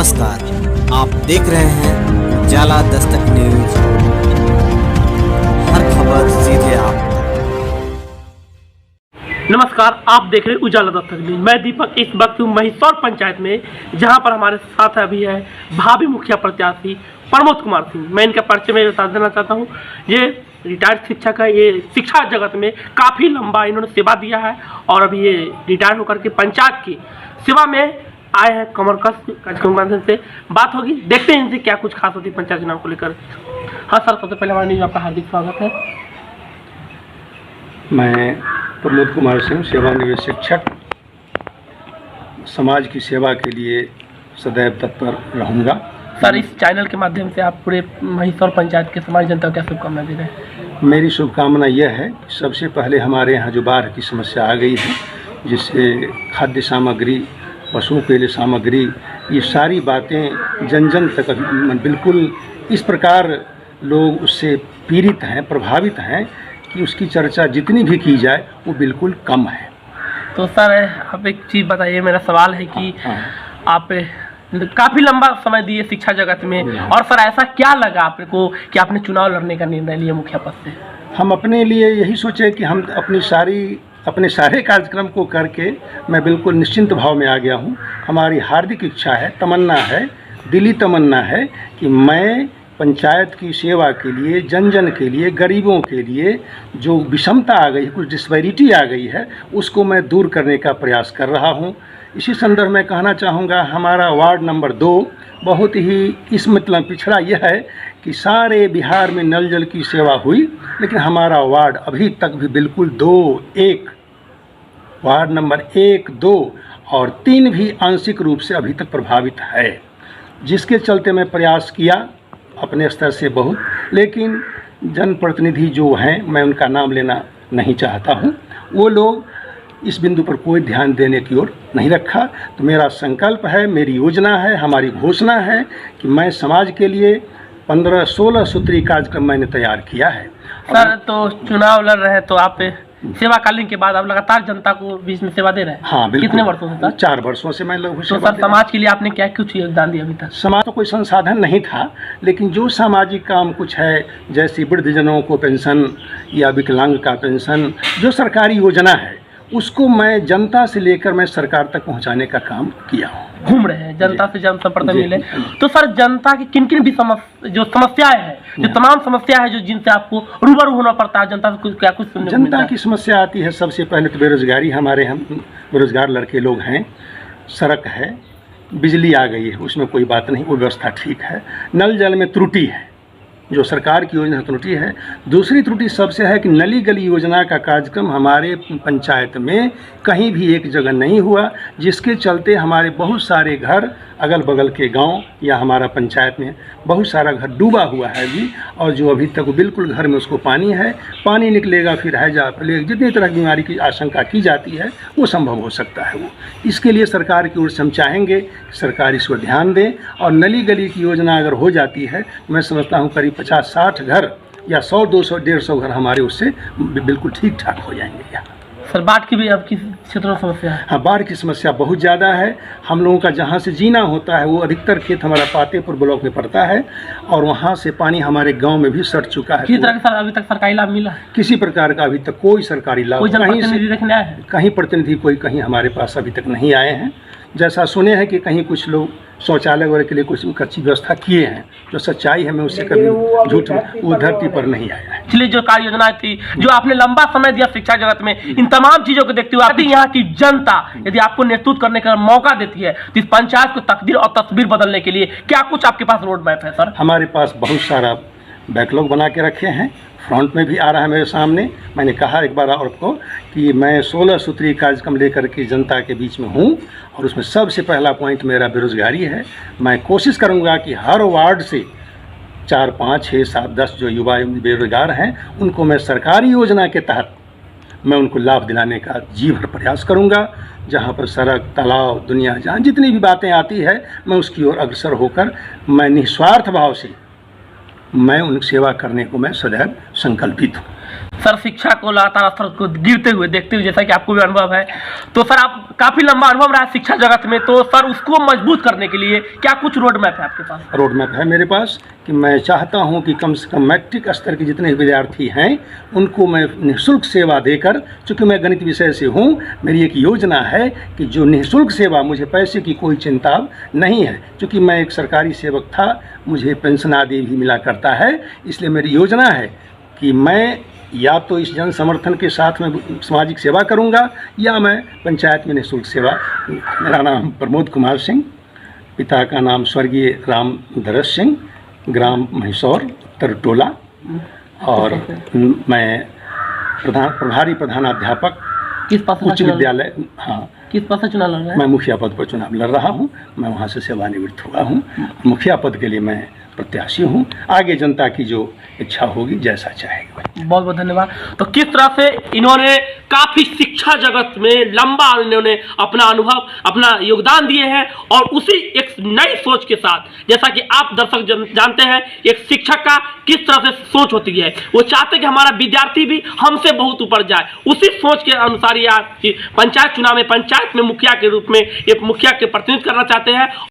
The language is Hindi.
नमस्कार, आप देख रहे हैं उजाला दस्तक न्यूज। हर खबर सीधे आप तक। नमस्कार, आप देख रहे हैं उजाला दस्तक न्यूज। मैं दीपक इस वक्त हूँ महिसौर पंचायत में, जहां पर हमारे साथ अभी है भावी मुखिया प्रत्याशी प्रमोद कुमार सिंह। मैं इनका परिचय में बता देना चाहता हूँ। ये रिटायर्ड शिक्षक है। ये शिक्षा जगत में काफ़ी लंबा इन्होंने सेवा दिया है और अभी ये रिटायर होकर के पंचायत की सेवा में आए हैं। कमरकस कार्यक्रम के माध्यम से बात होगी, देखते हैं इनसे क्या कुछ खास होती है पंचायत चुनाव को लेकर। हाँ सर, सबसे पहले हमारे न्यूज में आपका हार्दिक स्वागत है। मैं प्रमोद कुमार सिंह, सेवानिवृत्त शिक्षक, समाज की सेवा के लिए सदैव तत्पर रहूँगा। सर, इस चैनल के माध्यम से आप पूरे महिसौर पंचायत के समाज जनता को क्या शुभकामना दे रहे हैं? मेरी शुभकामना यह है कि सबसे पहले हमारे यहाँ जो बाढ़ की समस्या आ गई है, जिससे खाद्य सामग्री, पशुओं के लिए सामग्री, ये सारी बातें जन जन तक बिल्कुल इस प्रकार लोग उससे पीड़ित हैं, प्रभावित हैं कि उसकी चर्चा जितनी भी की जाए वो बिल्कुल कम है। तो सर, आप एक चीज़ बताइए, मेरा सवाल है कि आप काफ़ी लंबा समय दिए शिक्षा जगत में, और सर ऐसा क्या लगा आपको कि आपने चुनाव लड़ने का निर्णय लिया मुखिया पद से? हम अपने लिए यही सोचे कि हम अपने सारे कार्यक्रम को करके मैं बिल्कुल निश्चिंत भाव में आ गया हूँ। हमारी हार्दिक इच्छा है, तमन्ना है, दिली तमन्ना है कि मैं पंचायत की सेवा के लिए, जन जन के लिए, गरीबों के लिए जो विषमता आ गई है, कुछ डिस्पैरिटी आ गई है, उसको मैं दूर करने का प्रयास कर रहा हूँ। इसी संदर्भ में कहना चाहूँगा, हमारा वार्ड नंबर 2 बहुत ही इस मतलब पिछड़ा यह है कि सारे बिहार में नल जल की सेवा हुई, लेकिन हमारा वार्ड अभी तक भी बिल्कुल 2-1, वार्ड नंबर 1, 2 और 3 भी आंशिक रूप से अभी तक प्रभावित है, जिसके चलते मैं प्रयास किया अपने स्तर से बहुत, लेकिन जनप्रतिनिधि जो हैं, मैं उनका नाम लेना नहीं चाहता हूँ, वो लोग इस बिंदु पर कोई ध्यान देने की ओर नहीं रखा। तो मेरा संकल्प है, मेरी योजना है, हमारी घोषणा है कि मैं समाज के लिए 15-16 सूत्री कार्यक्रम मैंने तैयार किया है। सर, तो चुनाव लड़ रहे हैं तो आप सेवाकालीन के बाद आप लगातार जनता को बीच में सेवा दे रहे हैं? हाँ बिल्कुल। कितने वर्षों से सर? 4 वर्षों से मैं लोगों तो सर, समाज के लिए आपने क्या कुछ योगदान दिया अभी तक? समाज तो कोई संसाधन नहीं था, लेकिन जो सामाजिक काम कुछ है, जैसे वृद्धजनों को पेंशन या विकलांग का पेंशन, जो सरकारी योजना है, उसको मैं जनता से लेकर मैं सरकार तक पहुंचाने का काम किया हूँ। घूम रहे हैं, जनता से जनसंपर्क मिले। तो सर, जनता की किन किन भी जो समस्याएं हैं, जो तमाम समस्या है जो जिनसे आपको रूबरू होना पड़ता है, जनता से कुछ क्या कुछ सुनने को मिलता है? जनता की समस्या आती है सबसे पहले तो बेरोजगारी। हमारे हम बेरोजगार लड़के लोग हैं, सड़क है, बिजली आ गई है, उसमें कोई बात नहीं, वो व्यवस्था ठीक है। नल जल में त्रुटि है, जो सरकार की योजना त्रुटि है। दूसरी त्रुटि सबसे है कि नली गली योजना का कार्यक्रम हमारे पंचायत में कहीं भी एक जगह नहीं हुआ, जिसके चलते हमारे बहुत सारे घर, अगल बगल के गांव या हमारा पंचायत में बहुत सारा घर डूबा हुआ है अभी, और जो अभी तक बिल्कुल घर में उसको पानी है, पानी निकलेगा फिर हैजा प्लेग, जितनी तरह की बीमारी की आशंका की जाती है वो संभव हो सकता है। वो इसके लिए सरकार की ओर से हम चाहेंगे कि सरकार इस पर ध्यान दे, और नली गली की योजना अगर हो जाती है, मैं समझता हूँ करीब 50-60 घर या 100-200-150 घर हमारे उससे बिल्कुल ठीक ठाक हो जाएंगे। सर, बाढ़ की भी आपकी क्षेत्रों में समस्या है? हाँ, बाढ़ की समस्या बहुत ज़्यादा है। हम लोगों का जहाँ से जीना होता है वो अधिकतर खेत हमारा पातेपुर ब्लॉक में पड़ता है, और वहाँ से पानी हमारे गांव में भी सट चुका है। किस तरह का सर अभी तक सरकारी लाभ मिला है? किसी प्रकार का अभी तक कोई सरकारी लाभ कहीं प्रतिनिधि कोई कहीं हमारे पास अभी तक नहीं आए हैं। जैसा सुने हैं कि कहीं कुछ लोग शौचालय वगैरह के लिए कुछ अच्छी व्यवस्था किए हैं, जो सच्चाई है मैं उससे कभी झूठ वो धरती पर नहीं आया है। इसलिए जो कार्य योजना थी, जो आपने लंबा समय दिया शिक्षा जगत में, इन तमाम चीजों को देखते हुए यदि यहाँ की जनता यदि आपको नेतृत्व करने का मौका देती है, तो इस पंचायत को तकदीर और तस्वीर बदलने के लिए क्या कुछ आपके पास रोड मैप है? सर, हमारे पास बहुत सारा बैकलॉग बना के रखे हैं, फ्रंट में भी आ रहा है मेरे सामने। मैंने कहा एक बार आपको कि मैं 16 सूत्री कार्यक्रम लेकर के जनता के बीच में हूँ, और उसमें सबसे पहला पॉइंट मेरा बेरोजगारी है। मैं कोशिश करूँगा कि हर वार्ड से 4, 5, 6, 7, 10 जो युवा बेरोजगार हैं, उनको मैं सरकारी योजना के तहत मैं उनको लाभ दिलाने का जी भर प्रयास करूँगा। जहाँ पर सड़क, तालाब, दुनिया जहाँ जितनी भी बातें आती है, मैं उसकी ओर अग्रसर होकर मैं निस्वार्थ भाव से मैं उनकी सेवा करने को मैं सदैव संकल्पित हूँ। सर शिक्षा को लगातार स्तर को गिरते हुए देखते हुए, जैसा कि आपको भी अनुभव है, तो सर आप काफी लंबा अनुभव रहा है शिक्षा जगत में, तो सर उसको मजबूत करने के लिए क्या कुछ रोड मैप है आपके पास? रोड मैप है मेरे पास कि मैं चाहता हूं कि कम से कम मैट्रिक स्तर के जितने विद्यार्थी हैं उनको मैं निःशुल्क सेवा देकर, चूँकि मैं गणित विषय से हूं, मेरी एक योजना है कि जो निःशुल्क सेवा, मुझे पैसे की कोई चिंता नहीं है, क्योंकि मैं एक सरकारी सेवक था, मुझे पेंशन आदि भी मिला करता है, इसलिए मेरी योजना है कि मैं या तो इस जन समर्थन के साथ में सामाजिक सेवा करूंगा या मैं पंचायत में निःशुल्क सेवा। मेरा नाम प्रमोद कुमार सिंह, पिता का नाम स्वर्गीय राम दरस सिंह, ग्राम महिसौर तरटोला, और मैं प्रभारी प्रधानाध्यापक किस पद उच्च विद्यालय, हाँ, किस पद से चुनाव लड़ रहे हैं? मैं मुखिया पद पर चुनाव लड़ रहा हूँ। मैं वहाँ से सेवानिवृत्त हुआ हूँ। मुखिया पद के लिए मैं प्रत्याशी हूँ। आगे जनता की जो इच्छा होगी, जैसा चाहेगी। बहुत बहुत धन्यवाद। तो किस तरह से इन्होंने काफी शिक्षा जगत में लंबा इन्होंने अपना अनुभव, अपना योगदान दिए हैं, और उसी एक नई सोच के साथ, जैसा कि आप दर्शक जानते हैं एक शिक्षक का किस तरह से सोच होती है, वो चाहते कि हमारा विद्यार्थी भी हमसे बहुत ऊपर जाए, उसी सोच के अनुसार ये पंचायत चुनाव में पंचायत में मुखिया के रूप में एक मुखिया के प्रतिनिधित्व करना चाहते हैं।